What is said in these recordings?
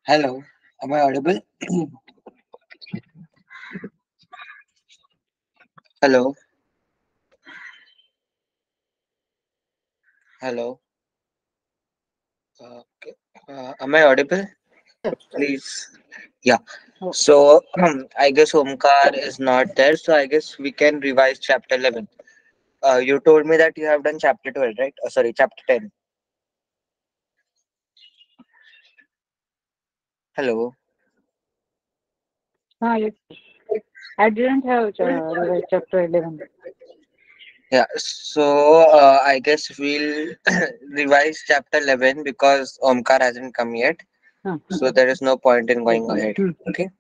Hello, am I audible? Hello, hello. Okay. Am I audible? Please. Yeah. Oh, So I guess Omkar is not there, so I guess we can revise chapter 11. You told me that you have done chapter 12, right? Sorry, chapter 10. Hello. yes. I didn't have revised chapter 11. Yeah. So I guess we'll revise chapter 11 because Omkar hasn't come yet. Huh. So there is no point in going ahead. Hmm. Okay.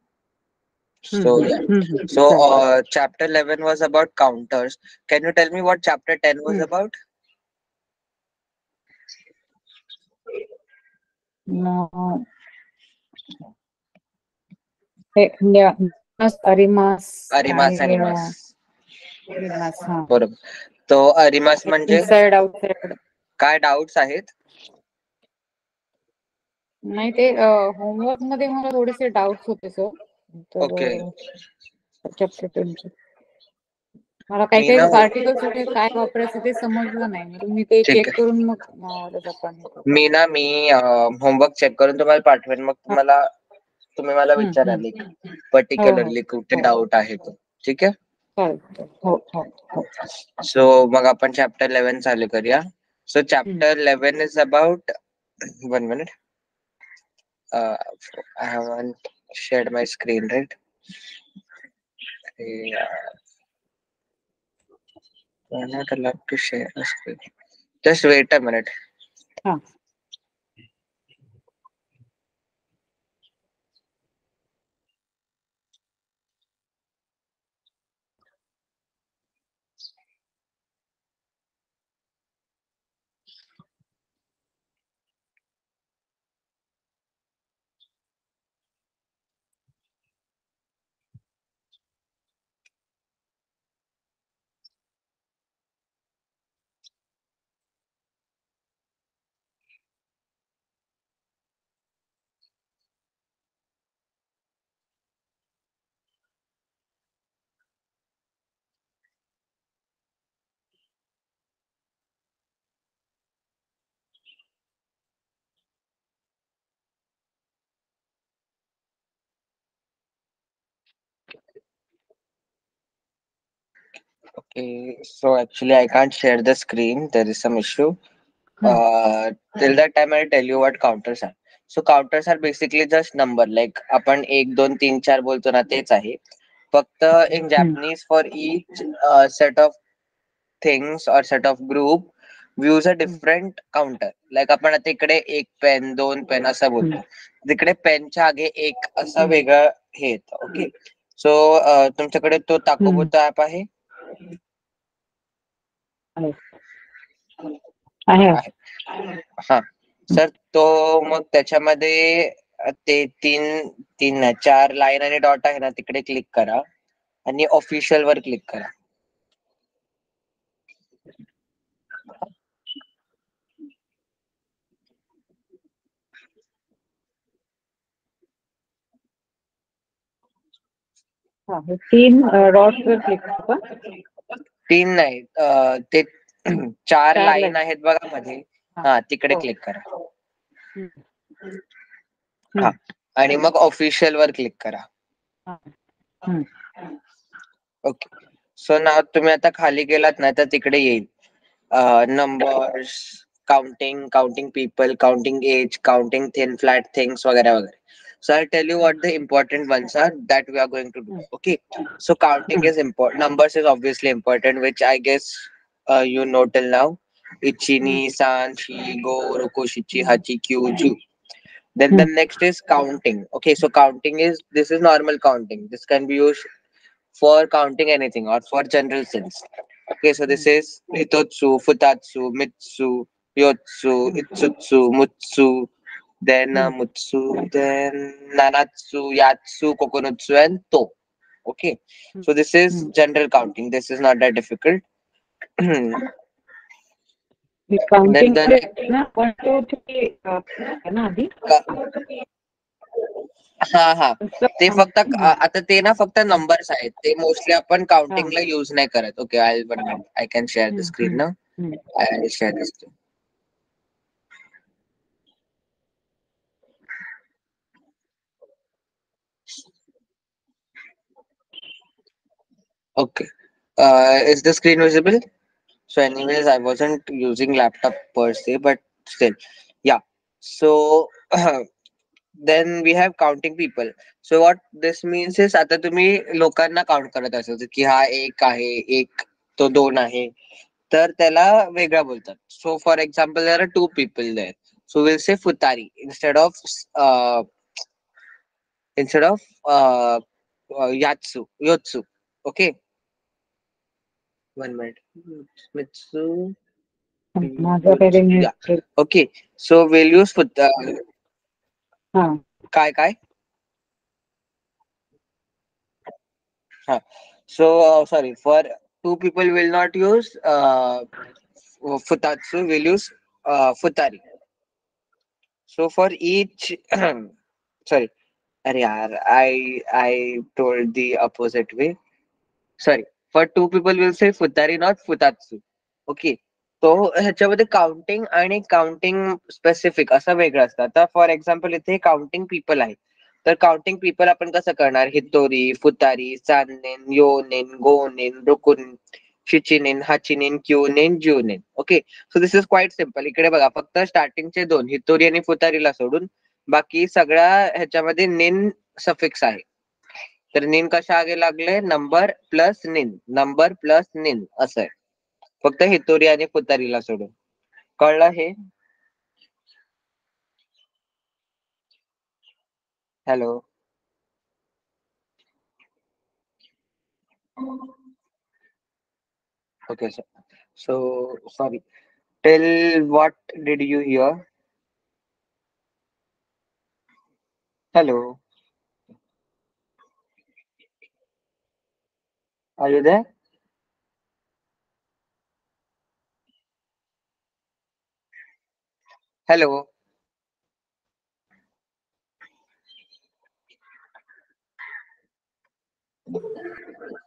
Hmm. So Hmm. yeah. Hmm. Hmm. So Right. chapter 11 was about counters. Can you tell me what chapter 10 was Hmm. about? No. Yeah. Mas, Arimas, Arimas आणि Arimas. Arimas. हा. बरोबर. तो अरिमास म्हणजे inside outside. काय doubts आहेत? नाही ते homework मध्ये मला थोडेसे डाऊट्स होते सर. ओके. तर चॅप्टर 10 मला काही मी काही ना पार्टिकल्स होते काय वापरायचं ते समजलं नाही. मग मी ते ठीक चेक आहे. करून मग त्याचा आपण हे करू. मी होमवर्क चेक करून तुम्हाला पाठवेन, मग हा. तुम्ही मला विचारा हम्म. हो हो पर्टिक्युलरली कुठे हो. डाऊट आहे तो. ठीक आहे. चालेल चालेल. हो हो हो. सो मग आपण चॅप्टर 11 चालू करूया. So hmm. Chapter 11 is about 1 minute. I haven't shared my screen, right? Yeah, I'm not allowed to share a screen. Just wait a minute. हा. Okay, so actually I can't share the screen. There is some issue. Hmm. Till that time I'll tell you what counters are. So counters are basically just number. Like आपण 1, 2, 3, 4 बोलतो ना तेच आहे. फक्त in hmm. Japanese for each set of things or set of group we use a hmm. different counter. Like आपण आता इकडे 1 pen 2 pen असं बोलतो. तिकडे पेनच्या आगे एक असं हम्म. वेगळं हे येतं. ओके. सो तुमच्याकडे तो हम्म. ताकोबोचा ऍप आहे? आहे आहे. आहे. हा. सर तो मग त्याच्यामध्ये ते तीन नाही 4 लाईन आणि डॉट आहे ना तिकडे क्लिक करा आणि ऑफिशियल वर क्लिक करा. हा. हे 3 डॉट्स वर क्लिक करू का? 3 नाही ते 4 4 लाईन लाईन. आहेत बघा मध्ये. हा. हा तिकडे हो. क्लिक करा. हम्म. हा. हम्म. आणि मग ऑफिशियल वर क्लिक करा. हा. हम्म. ओके. सो ना तुम्ही आता खाली गेलात ना तर तिकडे येईल numbers, counting people, counting age, counting thin flat things वगैरह वगैरह. So I'll tell you what the important ones are that we are going to do. Hmm. Okay. So counting is important. Numbers is obviously important, which I guess you know till now. Ichi, ni, hmm. san, shi, go, roku, shichi, hmm. hachi, kyu, ju. Then the hmm. next is counting. Okay, so counting is this is normal counting. This can be used for counting anything or for general sense. Okay, so this hmm. is Hitotsu, Futatsu, Mitsu, Yotsu, hmm. Itsutsu, Mutsu, then hmm. Mutsu, then Nanatsu, Yatsu, Kokonutsu, and To. Okay, so this is hmm. general counting. This is not that difficult. Then हे counting the मध्ये ना 1 2 3 आहे ना आधी. हा हा नुसतं ते फक्त हं, आता ते ना फक्त हं. नंबर्स आहेत, ते मोस्टली आपण हां. काउंटिंगला युज नाही करत. Okay, I can share the hmm, screen hmm, ना. Hmm. I share this. Okay. Is the screen visible? So, anyways, I wasn't using laptop per se, but still, yeah. So, then we have counting people. So, what this means is आता तुम्ही लोकांना count करत असाल की हा एक आहे, एक तो दोन आहे, तर त्याला वेगळं बोलतात. So, for example, there are two people there. So, we'll say futari instead of yotsu. Okay, one minute. Mitsu. माझ्याकडे Yeah. मिळते. Okay. So we'll use for हां. kai. Huh. So sorry, for two people will not use futatsu. We'll use futari. So for each sorry, अरे यार, I told the opposite way. Sorry. For two people will say futari, not futatsu. Okay. तो ह्याच्यामध्ये counting आणि counting specific असं वेगळं असतं. आता for example इथे काउंटिंग पीपल आहे. तर काउंटिंग पीपल आपण कसं करणार? हितोरी, फुतारी, चांदनेन, योनेन, गोनेन, रुकुन, शिचिनेन, हाचिनेन, क्यूनेन, ज्यूनेन. Okay. So this is quite simple. इकडे बघा, फक्त स्टार्टिंगचे दोन हितोरी आणि फुतारीला सोडून बाकी सगळ्या ह्याच्यामध्ये नेन सफिक्स आहे. तर निन कशा आगे लागले? नंबर प्लस निन, नंबर प्लस निन असं आहे. फक्त हितोरी आणि फुतारीला सोडून. कळलं हे? Hello. Okay, sir. So sorry. Till what did you hear? Hello. Are you there? Hello.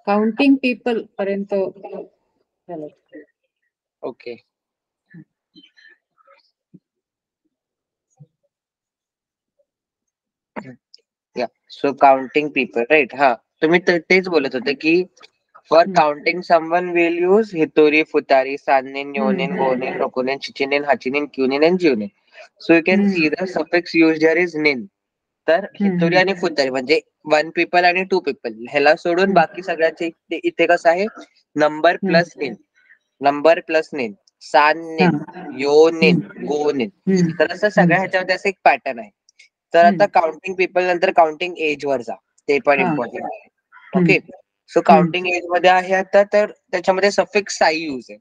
Counting people पर्यंत झालं. Okay. Yeah. So counting people, right? हा. तुम्ही तेच बोलत होते की for hmm, counting someone we'll use hitori, futari, sannin, hmm, yonin, gonin, rokunin, chichinin, hachinin, kyunin, and junin. So you can hmm, see the suffix used here is nin. तर हं, हितोरी हं, आणि फुतारी म्हणजे one people आणि to people ह्याला सोडून हं, बाकी सगळ्याचे इथे कसं आहे? नंबर हं. प्लस नेन, नंबर प्लस नेन, सान नेन, हां. यो नेन, हं, गो नेन. हं, तर असं हं, सगळ्या ह्याच्यामध्ये असं एक पॅटर्न आहे. तर हं. आता काउंटिंग पीपल नंतर काउंटिंग एज वर जा, ते पण हां. इम्पॉर्टंट आहे. हं, ओके. सो हं. काउंटिंग एज मध्ये आहे आता, तर त्याच्यामध्ये सफिक्स साई यूज आहे.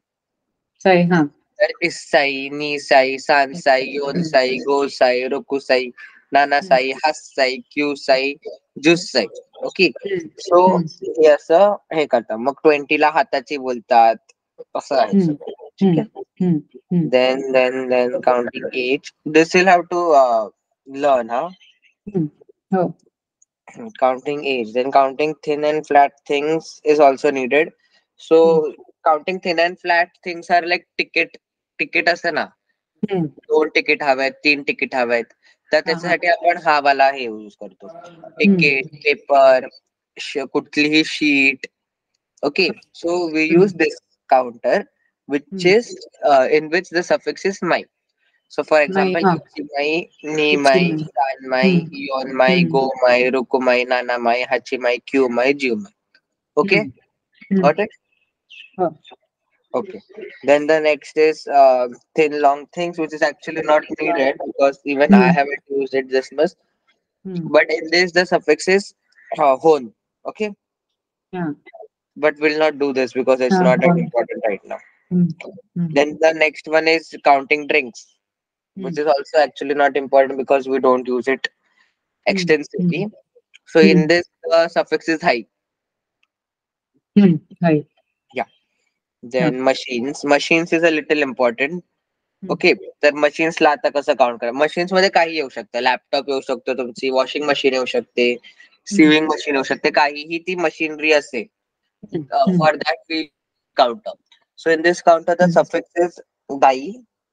सही. हां. तर इसाई, निसाई, सानसाई, हं, योनसाई, गोसाई, रोकुसाई, हं, नानासाई, हससाई, क्यूसाई, जुसाई. ओके. हं, सो हं, हे असं हे करतात. मग 20ला हाताची बोलतात. असं आहे हं, सगळं. ठीक हं, आहे. हं, हं, Then counting age. This you'll have to learn, huh? हं. हो. Counting age. Then counting thin and flat things is also needed. Hmm, So counting thin and flat things are like ticket असतं ना. हं. 2 तिकीट हवेत, 3 ticket हवेत. तर हां, हां. त्याच्यासाठी आपण हा वाला हे यूज करतो. हं, तिकीट, पेपर, कुठलीही sheet. Okay. So we hmm. use this counter, which hmm. is in which the suffix is mai. So for नाही. example, हां. ichimai, nimai, इच्छित. sanmai, hmm, yonmai, hmm, gomai, rukumai, nanamai, hachimai, kyumai, jiumai. Okay, hmm, hmm. got it? हो. Okay. Then the next is thin long things, which is actually not needed because even I hmm, haven't used it this much. Hmm. But in this, the suffix is hon. Okay, हां. but we'll not do this because it's हां. not that हो. important right now. Hmm, hmm, Then the next one is counting drinks, hmm, which is also actually not important because we don't use it hmm, hmm, extensively. So hmm, in this, the suffix is high. हं. आहे. Yeah. हां. Then machines. Machines is a little important. Okay. तर मशीन्सला आता कसं count करा, machines मध्ये काही येऊ शकतं, लॅपटॉप येऊ शकतो, तुमची वॉशिंग मशीन येऊ शकते, सिविंग मशीन येऊ शकते, काहीही ती मशिनरी असेल. For that we count up. So in this counter the suffix is dai.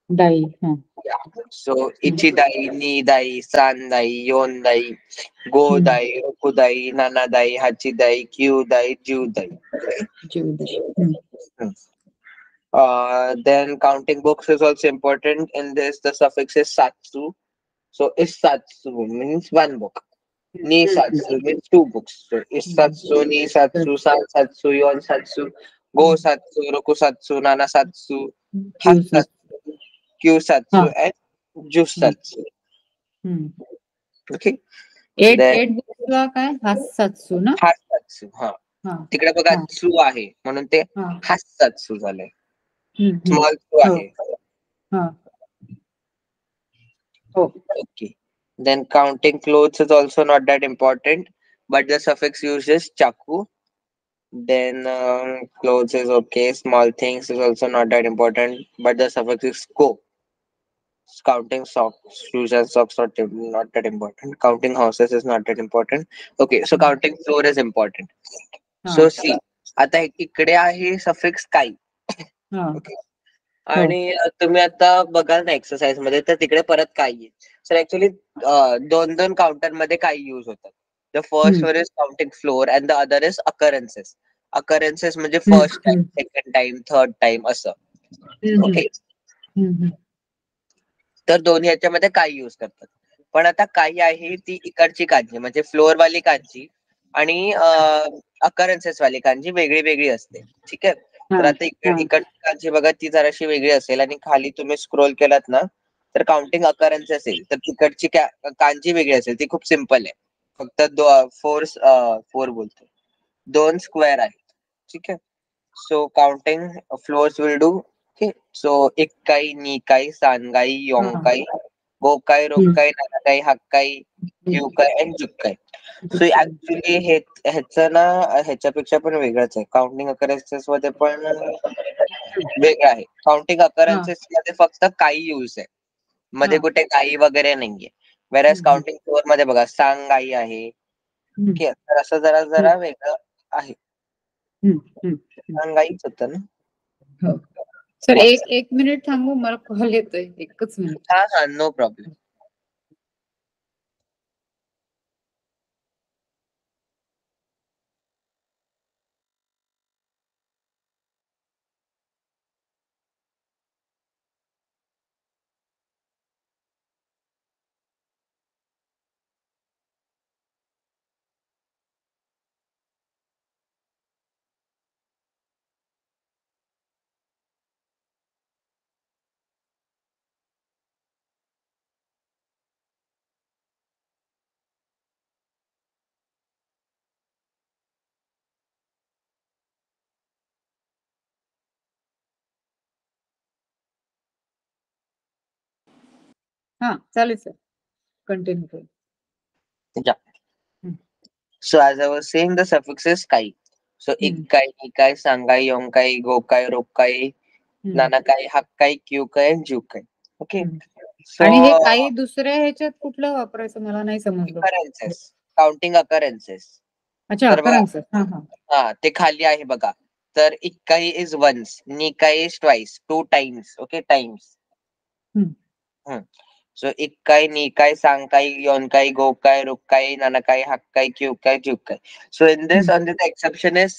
डाई. Yeah. So ichidai, nidai, sandai, yondai, godai, rokudai, nanadai, hachidai, kyudai, judai. जीवदाई. Hmm. Then counting books is also important. In this, the suffix is satsu. So isatsu means one book. Nisatsu means two books. So isatsu, nisatsu, sansatsu, yonsatsu, gosatsu, rokusatsu, nanasatsu, क्यूसात. hasatsu, kyusatsu, and jusatsu. Okay. Eight Then eight बुक्सला काय हासात्सू ना. hasatsu. हा. हा. तिकडे बघा हा. सु आहे म्हणून ते हा. hasatsu झालंय. हम्म. स्मॉल सु हो. आहे. हा. हो. Okay. Then counting clothes is also not that important, but the suffix used is chaku. Then clothes is okay. Small things is also not that important, but the suffix is ko. Counting socks, shoes and socks not that important. Counting houses is not that important. Okay, so counting floor is important. हा. So see, आता इकडे आहे suffix kai. हा. Okay. आणि तुम्ही आता बघाल ना एक्सरसाइज मध्ये तर तिकडे परत काही आहे. सर ऍक्च्युली दोन दोन काउंटर मध्ये काही युज होतात. द फर्स्ट वर is counting floor and the other is occurrences. Occurrences म्हणजे first time, second time, third time असं. ओके. तर दोन्ही याच्यामध्ये काही युज करतात. पण आता काही आहे ती इकडची कांजी म्हणजे फ्लोर वाली कांजी आणि अकरन्सेस वाली कांजी वेगळी वेगळी असते. ठीक आहे. तर आता इकडची कांजी बघा ती जराशी वेगळी असेल आणि खाली तुम्ही स्क्रोल केलात ना तर काउंटिंग अकरन्स असेल तर तिकडची कांजी वेगळी असेल. ती खूप सिम्पल आहे. फक्त फोर बोलतो, दोन स्क्वेअर आहेत. ठीक आहे. So counting floors will do. Okay. So इक्काई, निकाई, सांगाई, योंकाई, गोकाई, रोकाई, नाकाई, हक्काई, क्यूकाई अँड जुक्काई. सो ऍक्च्युली ह्याचं ना ह्याच्यापेक्षा पण वेगळंच आहे. काउंटिंग अकरन्सेस मध्ये पण वेगळं आहे. काउंटिंग अकरन्सेस मध्ये फक्त काही यूज आहे, मध्ये कुठे काही वगैरे नाहीये. वेरॅज काउंटिंग फ्लोर मध्ये बघा सांगाई आहे. ओके. तर असं जरा जरा वेगळं आहे. सांगाईच होतं ना. हो. सर एक मिनिट थांबू, मला कॉल येतोय. एकच मिनिट. हा हा, नो प्रॉब्लेम. हा चालेल सर, कंटिन्यू करू. Yeah. So as I was saying, the suffix is kai. So ikkai, nikai, sangai, yonkai, gokai, rokai, nanakai, hakkai, kyukai and jukai. Okay. So आणि हे काही दुसऱ्या ह्याच्यात कुठलं वापरायचं मला नाही समजलं. occurrences, counting occurrences. अच्छा, तर बघा, अकरन्सेस. हा ते खाली आहे बघा. तर इक्काई इज वन्स, निकाई is twice, two times. Okay, times. So ikkai, nikai, sankai, yonkai, gokai, rukkai, nanakai, hakkai, kyukai, jukai. So in this, only the exception is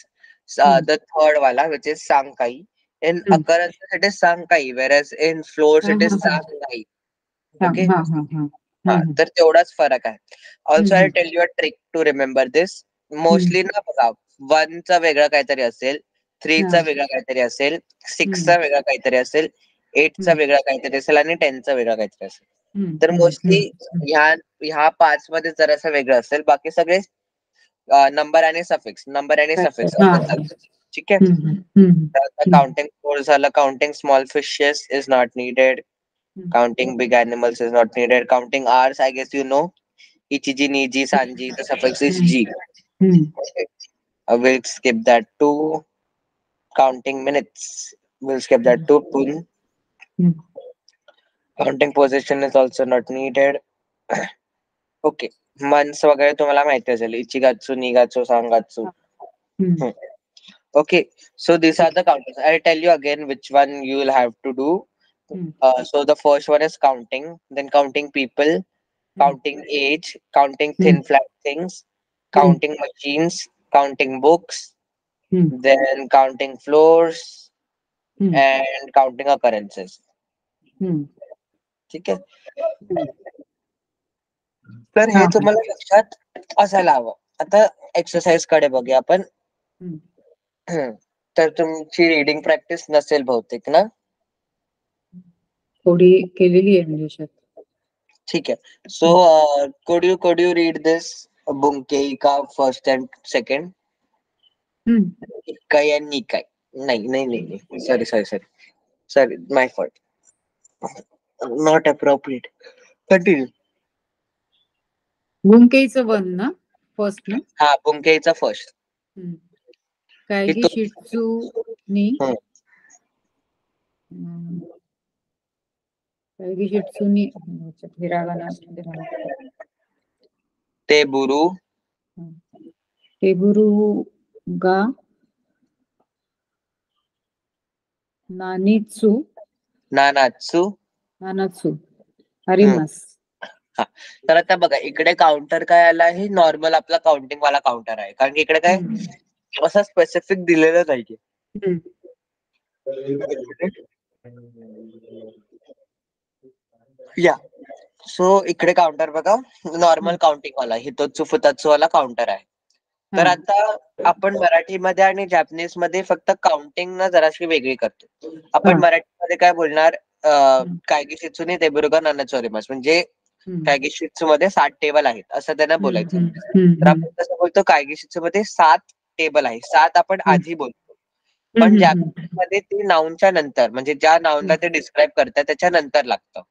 the third wala, which is sankai. In occurrences, it is sankai, whereas in floors, it is sankai. Okay. हा, तर तेवढाच फरक आहे. Also I tell you a trick to remember this. Mostly ना बघा, 1 चा वेगळा काहीतरी असेल, 3 चा वेगळा काहीतरी असेल, 6 चा वेगळा काहीतरी असेल, 8 चा वेगळा काहीतरी असेल आणि 10 चा वेगळा काहीतरी असेल. तर मोस्टली ह्या 5 मध्ये जरासं वेगळं असेल. बाकी सगळे नंबर आणि सफिक्स असं चालतं. ठीक आहे. तर काउंटिंग फोर झालं. Counting small fishes is not needed. Counting big animals is not needed. Counting hours, I guess you know. Ichiji, Niji, Sanji, the suffix is G. Okay. We'll skip that too. Counting minutes, we'll skip that too. Pun. Counting position is also not needed. Okay, months वगैरे तुम्हाला माहिती असेल, इचिगात्सू, निगात्सू, सांगात्सू. हम्म. Okay, so these are the counters. I'll tell you again which one you will have to do. Hmm. So the first one is counting, then counting people, counting age, counting thin flat things, counting machines, counting books, hmm. then counting floors hmm. and counting occurrences. हम्म. ठीक आहे. तर हे हा. तुम्हाला लक्षात असायला हवं. आता exercise कडे बघूया आपण. हम्म. तर तुमची रीडिंग प्रॅक्टिस नसेल बहुतेक ना? थोडी केलेली आहे म्हणजे अशात. ठीक आहे. So could you read this बुंकेई फर्स्ट अँड सेकंड? इक्काई आणि निकाय. नाही नाही नाही नाही, sorry sorry sorry sorry, my fault, not appropriate. Continue. बुंकेईचं वन ना, फर्स्ट ना. हा, बुंकेईचा फर्स्ट. कायगी तो शिट्सू नी हं. कायगी शिट्सू नी हिरागाना ते बुरू टेबुरू गा नानित्सू नानात्सू नानात्सू हरिमास. हा, तर आता बघा इकडे काउंटर काय आला आहे, नॉर्मल आपला काउंटिंग वाला काउंटर आहे, कारण की इकडे काय असं स्पेसिफिक दिलेलं नाहीये. या सो इकडे काउंटर बघा, नॉर्मल काउंटिंग वाला हितोत्सू फुतात्सू वाला काउंटर आहे. तर आता आपण मराठीमध्ये आणि जॅपनीज मध्ये फक्त काउंटिंग ना जराशी वेगळी करतो. आपण मराठीमध्ये काय बोलणार, कायगी शित्सुनी तेबुरुगा नानाचोरिमास, म्हणजे कायगी शित्सू मध्ये 7 टेबल आहेत असं त्यांना बोलायचं. तर आपण कसं बोलतो, कायगी शित्सू मध्ये 7 टेबल आहे, 7 आपण आधी बोलतो. पण जॅपनीज मध्ये ते नाऊनच्या नंतर, म्हणजे ज्या नाऊनला ते डिस्क्राईब करतात त्याच्या नंतर लागतं.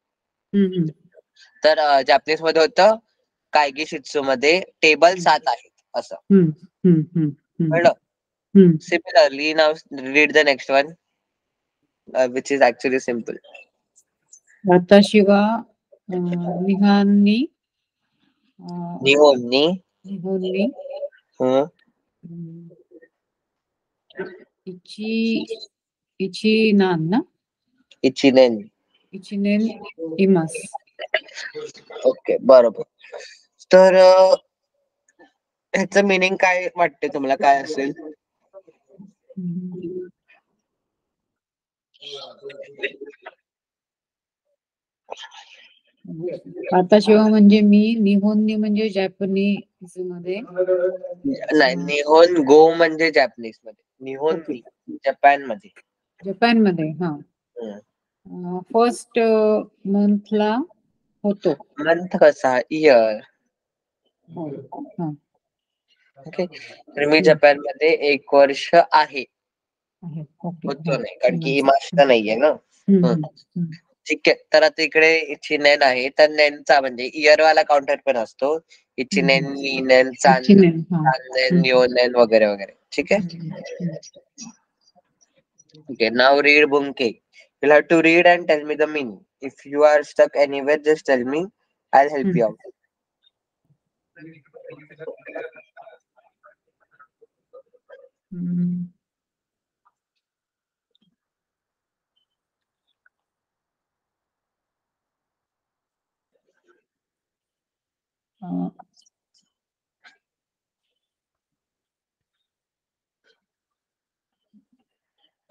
तर जॅपनीज मध्ये होतं कायगी शित्सू मध्ये टेबल 7 आहेत असं. कळलं? Similarly now read the next one, which is actually simple. वाताशिवा निहानी निहोन्नी निहोन्नी इची इची नान ना इचिनेन. इचिनेन इमास. ओके, बरोबर. तर ह्याचं मिनिंग काय वाटते तुम्हाला, काय असेल? वाताशिवा म्हणजे मी, निहोन्नी म्हणजे जॅपनीज मध्ये, नाही, निहोन गो म्हणजे जॅपनीज मध्ये, निहोन्नी जपान मध्ये. जपान मध्ये. हा, फर्स्ट मंथला होतो. मंथ कसा, इयर. ओके, तर मी जपान मध्ये 1 वर्ष आहे, होतो नाही, कारण की इमाष्ट नाहीये ना. ठीक आहे. तर आता इकडे इचिनेन आहे, तर नेनचा म्हणजे इयर वाला काउंटर पण असतो. इचिनेन, नीनेन, चांनेन, योनेन वगैरे वगैरे. ठीक आहे. Okay, now read Bunke. You'll have to read and tell me the meaning. If you are stuck anywhere, just tell me. I'll help you out.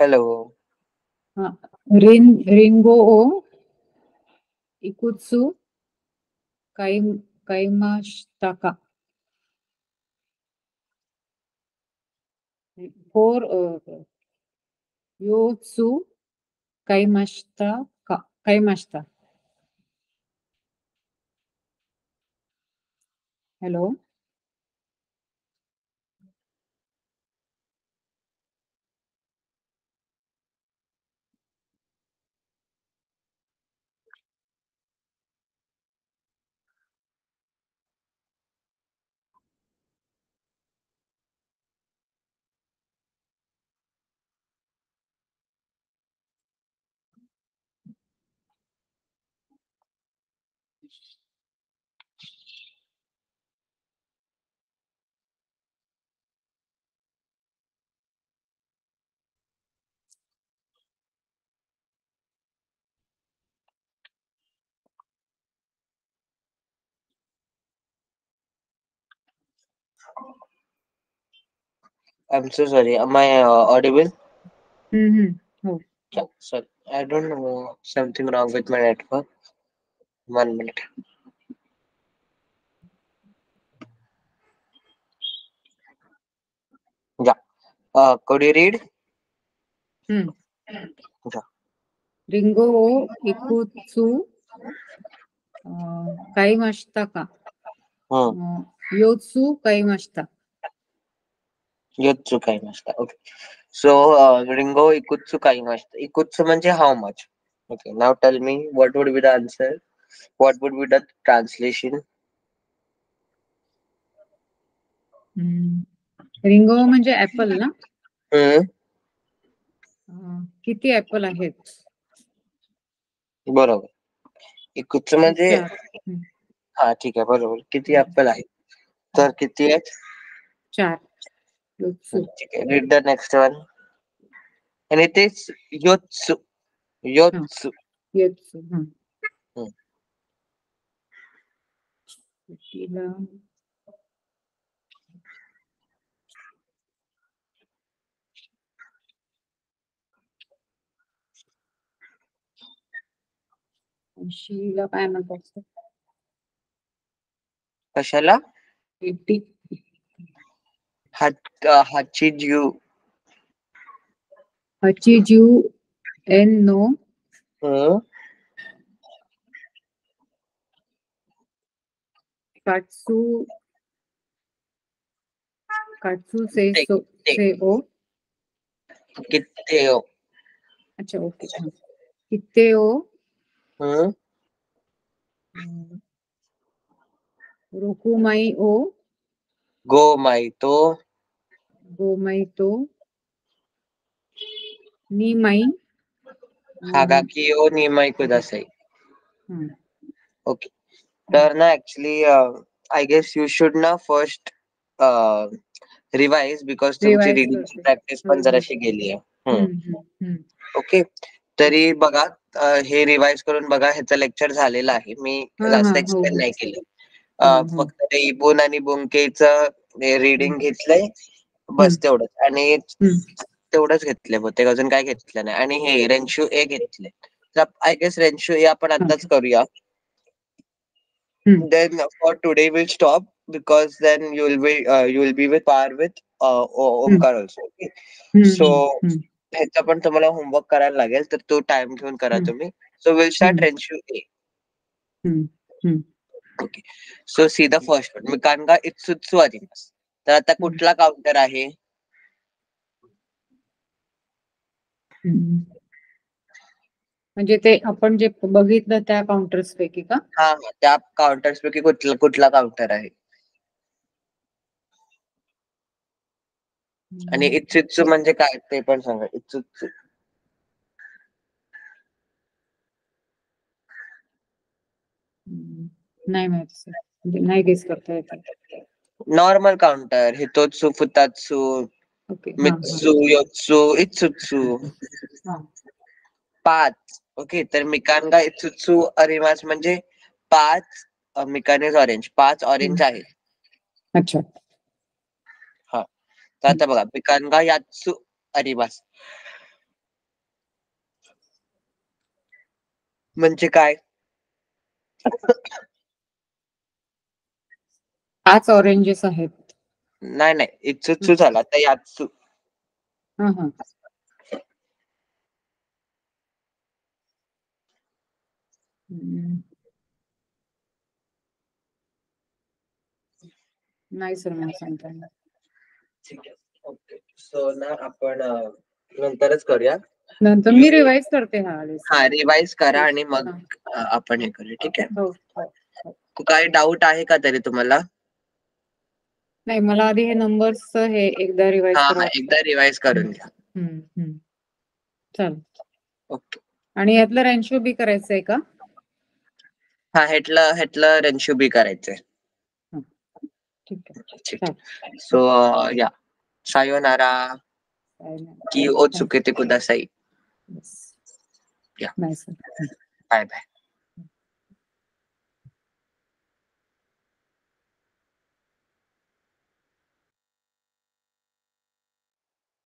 Hello. रिंगो ओ इकुत्सु काइमाशिताका. फोर योत्सु काइमाशिता. Hello. I'm so sorry. Am I audible? हो. Yeah, sorry. I don't know. Something wrong with my network. 1 minute. Yeah. Could you read? Yeah. रिंगो इकुत्सु काईमाशिता का योत्सु काईमाशिता. Yotsu kaimashita. Okay. So, Ringo ikutsu kaimashita. Ikutsu म्हणजे how much? Okay. Now tell me what would be the answer? What would be the translation? Ringo म्हणजे apple ना. किती ऍपल आहेत? बरोबर. इकुत्सु म्हणजे हा ठीक आहे बरोबर. किती ऍपल आहेत? तर किती आहेत? 4. ठीक आहे. Read the next one. And it is Yotsu. Yotsu. योत्सु. Sheila काय म्हणतात? कशाला? Hachiju. Hachiju en no katsu se so se o. Kitteo. अच्छा ओके. कित्तेओ रोकुमाई ओ गोमाइतो गोमाईतो नीमाई हागाकी ओ निमाई कुदासाई. ओके. तर ना actually I guess you should ना फर्स्ट रिवाइज बिकॉज तुमची रिडिंग प्रॅक्टिस पण जराशी गेली आहे. ओके. तरी बघा हे रिवाइज करून बघा. ह्याचं लेक्चर झालेलं आहे. मी जास्त एक्सप्लेन नाही केलं. फक्त ते इबुन आणि बुंकेचं रिडिंग घेतलंय बस तेवढंच. आणि तेवढंच घेतलंय बहुतेक. अजून काय घेतलं नाही. आणि हे रेन्शू ए घेतले. तर आय गेस रेन्शू ए आपण आताच करूया. Then for today we'll stop because then you'll be with par with Omkar also. Okay. So ह्याचा पण तुम्हाला होमवर्क करायला लागेल तर तो टाइम घेऊन करा तुम्ही. So we'll start रेन्शू A. Okay. So see the first one. मिकांगा इत्सुत्सु आरिमास. तर आता कुठला काउंटर आहे? म्हणजे ते आपण जे बघितलं त्या काउंटर्स पैकी का? हा त्या काउंटर्स पैकी कुठला काउंटर आहे? आणि इत्सुत्सु म्हणजे काय ते पण सांगा. इत्सुत्सु नाही माहिती सर. म्हणजे नाही गेस करता येत. नॉर्मल काउंटर हितोत्सु फुतात्सु मित्सु योत्सु इत्सुत्सु 5. ओके. तर मिकांगा इत्सुत्सु अरिमास म्हणजे 5 मिकानेज ऑरेंज. 5 ऑरेंज आहेत. अच्छा. हा. तर आता बघा मिकांगा यात्सु अरिमास म्हणजे काय? 5 ऑरेंजेस आहेत. नाही इत्सुत्सु झाला तर यात्सु. नाही सर मला सांगता येणार. ठीक आहे. ओके. सो ना आपण नंतरच करूया. नंतर मी रिवाइज करते. हा रिवाइज करा आणि मग आपण हे करूया. ठीक आहे. काही डाऊट आहे का तरी तुम्हाला? नाही मला आधी हे नंबर्स हे एकदा रिवाइज करा. एकदा रिवाइज करून घ्या. चालेल. ओके. आणि यातलं रेन्शो बी करायचंय का? हा ह्यातलं रेन्शो बी करायचंय. ठीक आहे. सो या सायोनारा की ओत्सुके ते कुदासाई. या बाय बाय.